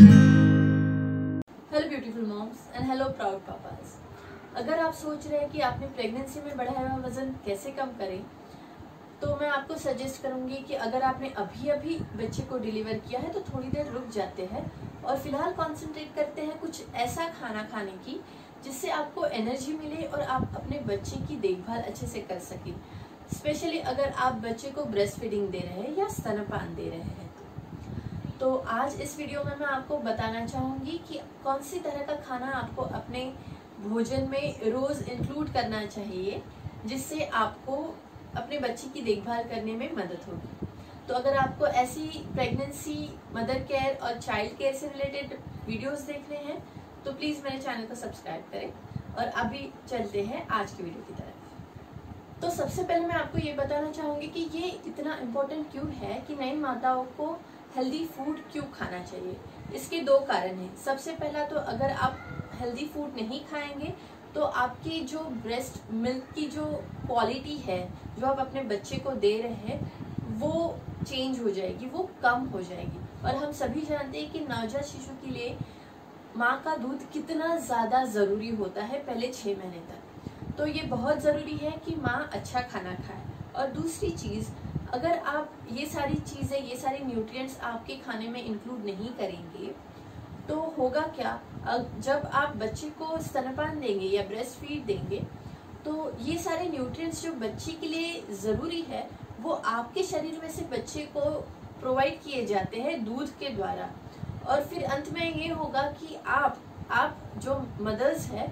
Hello beautiful moms and hello proud papas. अगर आप सोच रहे हैं कि आपने प्रेगनेंसी में बढ़ाया हुआ वजन कैसे कम करें, तो मैं आपको सजेस्ट करूंगी कि अगर आपने अभी अभी बच्चे को डिलीवर किया है तो थोड़ी देर रुक जाते हैं और फिलहाल कंसंट्रेट करते हैं कुछ ऐसा खाना खाने की जिससे आपको एनर्जी मिले और आप अपने बच्चे की देखभाल अच्छे से कर सकें। स्पेशली अगर आप बच्चे को ब्रेस्ट फीडिंग दे रहे हैं या स्तनपान दे रहे हैं तो आज इस वीडियो में मैं आपको बताना चाहूंगी कि कौन सी तरह का खाना आपको अपने भोजन में रोज इंक्लूड करना चाहिए जिससे आपको अपने बच्चे की देखभाल करने में मदद होगी। तो अगर आपको ऐसी प्रेगनेंसी, मदर केयर और चाइल्ड केयर से रिलेटेड वीडियोस देखने हैं तो प्लीज मेरे चैनल को सब्सक्राइब करें। और अभी चलते हैं आज की वीडियो की तरफ। तो सबसे पहले मैं आपको ये बताना चाहूंगी कि ये इतना इम्पोर्टेंट क्यों है कि नई माताओं को हेल्दी फूड क्यों खाना चाहिए। इसके दो कारण हैं। सबसे पहला तो अगर आप हेल्दी फूड नहीं खाएंगे तो आपकी जो ब्रेस्ट मिल्क की जो क्वालिटी है जो आप अपने बच्चे को दे रहे हैं वो चेंज हो जाएगी, वो कम हो जाएगी। और हम सभी जानते हैं कि नवजात शिशु के लिए माँ का दूध कितना ज़्यादा ज़रूरी होता है पहले 6 महीने तक। तो ये बहुत ज़रूरी है कि माँ अच्छा खाना खाए। और दूसरी चीज़, अगर आप ये सारी चीज़ें, ये सारे न्यूट्रिएंट्स आपके खाने में इंक्लूड नहीं करेंगे तो होगा क्या, जब आप बच्चे को स्तनपान देंगे या ब्रेस्ट फीड देंगे तो ये सारे न्यूट्रिएंट्स जो बच्चे के लिए ज़रूरी है वो आपके शरीर में से बच्चे को प्रोवाइड किए जाते हैं दूध के द्वारा। और फिर अंत में ये होगा कि आप जो मदर्स है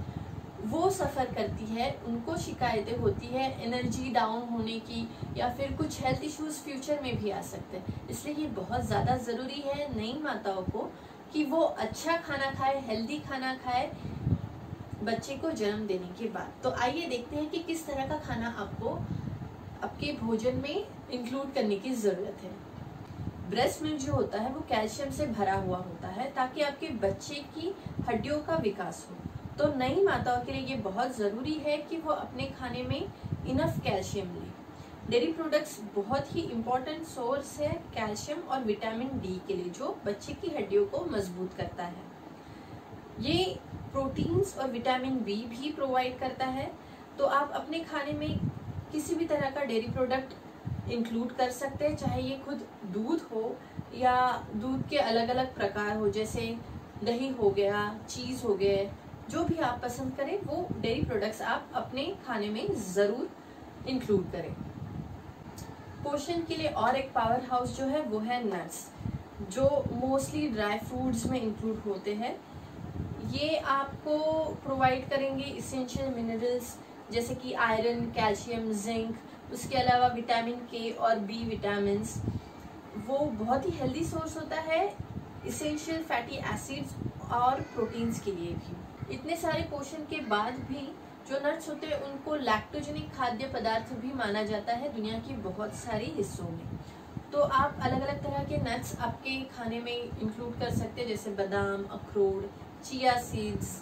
वो सफ़र करती है, उनको शिकायतें होती है एनर्जी डाउन होने की या फिर कुछ हेल्थ इश्यूज फ्यूचर में भी आ सकते हैं। इसलिए ये बहुत ज़्यादा ज़रूरी है नई माताओं को कि वो अच्छा खाना खाए, हेल्दी खाना खाए बच्चे को जन्म देने के बाद। तो आइए देखते हैं कि किस तरह का खाना आपको आपके भोजन में इंक्लूड करने की ज़रूरत है। ब्रेस्ट मिल्क जो होता है वो कैल्शियम से भरा हुआ होता है ताकि आपके बच्चे की हड्डियों का विकास हो। तो नई माताओं के लिए ये बहुत ज़रूरी है कि वो अपने खाने में इनफ कैल्शियम लें। डेयरी प्रोडक्ट्स बहुत ही इम्पोर्टेंट सोर्स है कैल्शियम और विटामिन डी के लिए जो बच्चे की हड्डियों को मजबूत करता है। ये प्रोटीन्स और विटामिन बी भी प्रोवाइड करता है। तो आप अपने खाने में किसी भी तरह का डेयरी प्रोडक्ट इंक्लूड कर सकते हैं, चाहे ये खुद दूध हो या दूध के अलग अलग प्रकार हो, जैसे दही हो गया, चीज़ हो गए, जो भी आप पसंद करें वो डेयरी प्रोडक्ट्स आप अपने खाने में ज़रूर इंक्लूड करें। पोषण के लिए और एक पावर हाउस जो है वो है नट्स, जो मोस्टली ड्राई फ्रूट्स में इंक्लूड होते हैं। ये आपको प्रोवाइड करेंगे इसेंशियल मिनरल्स जैसे कि आयरन, कैल्शियम, जिंक, उसके अलावा विटामिन के और बी विटामिन्स। वो बहुत ही हेल्दी सोर्स होता है इसेंशियल फैटी एसिड्स और प्रोटीन्स के लिए भी। इतने सारे पोषण के बाद भी जो नट्स होते हैं उनको लैक्टोजेनिक खाद्य पदार्थ भी माना जाता है दुनिया की बहुत सारे हिस्सों में। तो आप अलग अलग तरह के नट्स आपके खाने में इंक्लूड कर सकते हैं जैसे बादाम, अखरोट, chia seeds,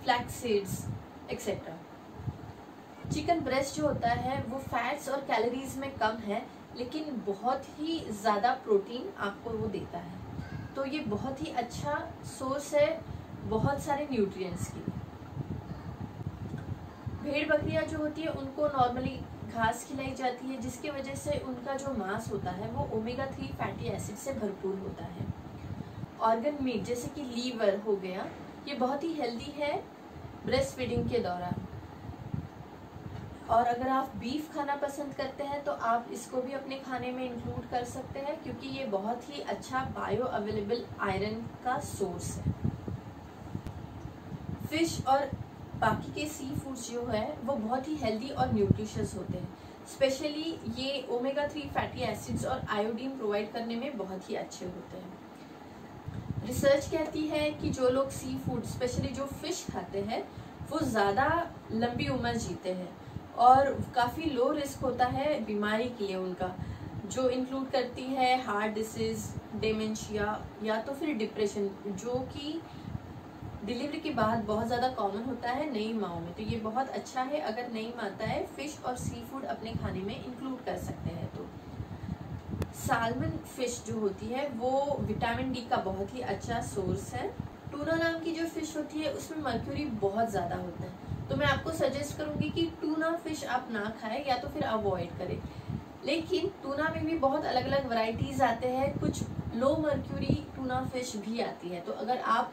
flax seeds etcetera. Chicken breast जो होता है वो फैट्स और कैलोरीज में कम है लेकिन बहुत ही ज़्यादा प्रोटीन आपको वो देता है। तो ये बहुत ही अच्छा सोर्स है बहुत सारे न्यूट्रिएंट्स की। भेड़ बकरियां जो होती है उनको नॉर्मली घास खिलाई जाती है जिसकी वजह से उनका जो मांस होता है वो ओमेगा 3 फैटी एसिड से भरपूर होता है। ऑर्गन मीट जैसे कि लीवर हो गया, ये बहुत ही हेल्दी है ब्रेस्ट फीडिंग के दौरान। और अगर आप बीफ खाना पसंद करते हैं तो आप इसको भी अपने खाने में इंक्लूड कर सकते हैं क्योंकि ये बहुत ही अच्छा बायो अवेलेबल आयरन का सोर्स है। फिश और बाकी के सी फूड्स जो है वो बहुत ही हेल्दी और न्यूट्रिशियस होते हैं। स्पेशली ये ओमेगा 3 फैटी एसिड्स और आयोडीन प्रोवाइड करने में बहुत ही अच्छे होते हैं। रिसर्च कहती है कि जो लोग सी फूड स्पेशली जो फिश खाते हैं वो ज़्यादा लंबी उम्र जीते हैं और काफ़ी लो रिस्क होता है बीमारी के लिए उनका, जो इंक्लूड करती है हार्ट डिसीज, डेमेंशिया या तो फिर डिप्रेशन, जो कि डिलीवरी के बाद बहुत ज़्यादा कॉमन होता है नई माओं में। तो ये बहुत अच्छा है अगर नई माताएं फिश और सी फूड अपने खाने में इंक्लूड कर सकते हैं। तो साल्मन फिश जो होती है वो विटामिन डी का बहुत ही अच्छा सोर्स है। टूना नाम की जो फिश होती है उसमें मर्क्यूरी बहुत ज़्यादा होता है, तो मैं आपको सजेस्ट करूंगी कि टूना फिश आप ना खाएं या तो फिर अवॉइड करें। लेकिन टूना में भी बहुत अलग अलग वैरायटीज आते हैं, कुछ लो मर्क्यूरी टूना फिश भी आती है। तो अगर आप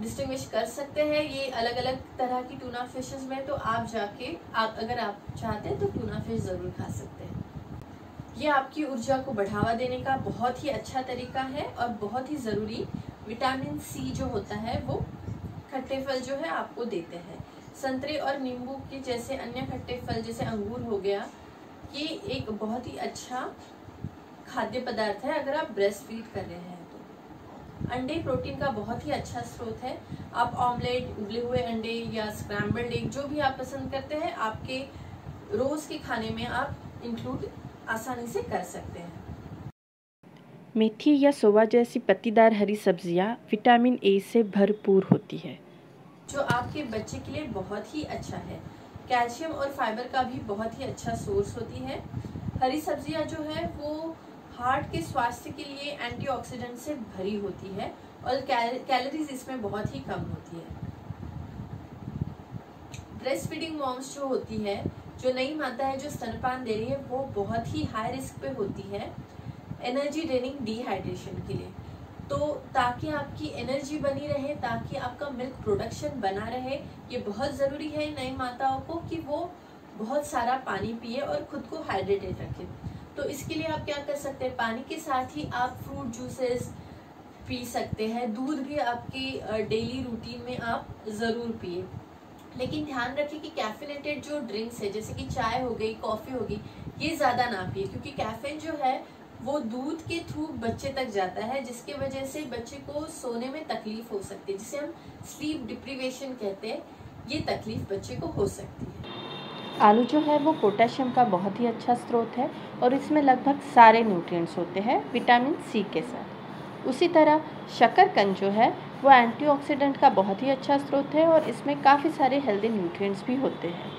डिस्टिंग्विश कर सकते हैं ये अलग अलग तरह की टूना फिशेस में, तो आप जाके अगर आप चाहते हैं तो टूना फिश ज़रूर खा सकते हैं। ये आपकी ऊर्जा को बढ़ावा देने का बहुत ही अच्छा तरीका है और बहुत ही ज़रूरी विटामिन सी जो होता है वो खट्टे फल जो है आपको देते हैं। संतरे और नींबू के जैसे अन्य खट्टे फल जैसे अंगूर हो गया, ये एक बहुत ही अच्छा खाद्य पदार्थ है अगर आप ब्रेस्ट फीड कर रहे हैं तो। अंडे प्रोटीन का बहुत ही अच्छा स्रोत है। आप ऑमलेट, उबले हुए अंडे या स्क्रैम्बल्ड एग जो भी आप पसंद करते हैं आपके रोज के खाने में आप इंक्लूड आसानी से कर सकते हैं। मेथी या सोया जैसी पत्तीदार हरी सब्जियां विटामिन ए से भरपूर होती है, जो आपके बच्चे के लिए बहुत ही अच्छा है। कैल्शियम और फाइबर का भी बहुत ही अच्छा सोर्स होती है। हरी सब्जियां जो है वो हार्ट के स्वास्थ्य के लिए एंटीऑक्सीडेंट से भरी होती है और कैलोरीज इसमें बहुत ही कम होती है। ब्रेस्ट फीडिंग मॉम्स जो होती है, जो नई माता है जो स्तनपान दे रही है, वो बहुत ही हाई रिस्क पे होती है एनर्जी ड्रेनिंग डिहाइड्रेशन के लिए। तो ताकि आपकी एनर्जी बनी रहे, ताकि आपका मिल्क प्रोडक्शन बना रहे, ये बहुत ज़रूरी है नई माताओं को कि वो बहुत सारा पानी पिए और खुद को हाइड्रेटेड रखे। तो इसके लिए आप क्या कर सकते हैं, पानी के साथ ही आप फ्रूट जूसेस पी सकते हैं। दूध भी आपकी डेली रूटीन में आप ज़रूर पिए, लेकिन ध्यान रखिए कि कैफिनेटेड जो ड्रिंक्स है जैसे कि चाय हो गई, कॉफ़ी हो गई, ये ज़्यादा ना पिए, क्योंकि कैफीन जो है वो दूध के थ्रू बच्चे तक जाता है, जिसके वजह से बच्चे को सोने में तकलीफ हो सकती है, जिसे हम स्लीप डिप्रीवेशन कहते हैं। ये तकलीफ बच्चे को हो सकती है। आलू जो है वो पोटेशियम का बहुत ही अच्छा स्रोत है और इसमें लगभग सारे न्यूट्रिएंट्स होते हैं विटामिन सी के साथ। उसी तरह शकरकंद जो है वो एंटीऑक्सीडेंट का बहुत ही अच्छा स्रोत है और इसमें काफ़ी सारे हेल्दी न्यूट्रिएंट्स भी होते हैं।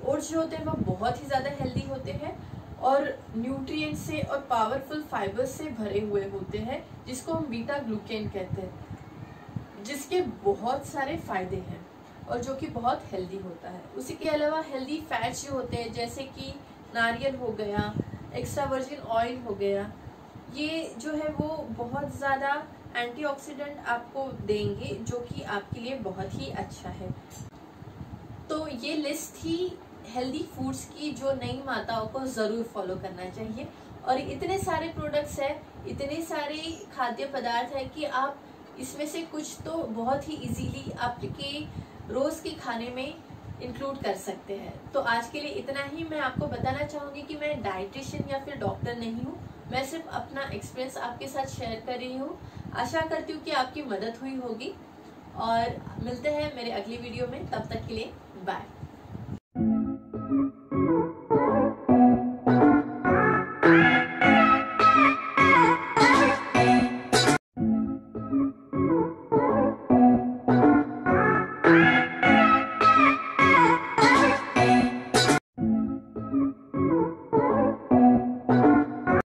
ओट्स जो होते हैं वो बहुत ही ज़्यादा हेल्दी होते हैं और न्यूट्रिएंट से और पावरफुल फाइबर्स से भरे हुए होते हैं, जिसको हम बीटा ग्लूकेन कहते हैं, जिसके बहुत सारे फायदे हैं और जो कि बहुत हेल्दी होता है। उसी के अलावा हेल्दी फैट्स जो होते हैं जैसे कि नारियल हो गया, एक्स्ट्रा वर्जिन ऑयल हो गया, ये जो है वो बहुत ज़्यादा एंटीऑक्सीडेंट आपको देंगे, जो कि आपके लिए बहुत ही अच्छा है। तो ये लिस्ट थी हेल्दी फूड्स की जो नई माताओं को ज़रूर फॉलो करना चाहिए। और इतने सारे प्रोडक्ट्स हैं, इतने सारे खाद्य पदार्थ हैं कि आप इसमें से कुछ तो बहुत ही इजीली आपके रोज़ के खाने में इंक्लूड कर सकते हैं। तो आज के लिए इतना ही। मैं आपको बताना चाहूँगी कि मैं डाइटिशियन या फिर डॉक्टर नहीं हूँ, मैं सिर्फ अपना एक्सपीरियंस आपके साथ शेयर कर रही हूँ। आशा करती हूँ कि आपकी मदद हुई होगी और मिलते हैं मेरे अगली वीडियो में। तब तक के लिए बाय।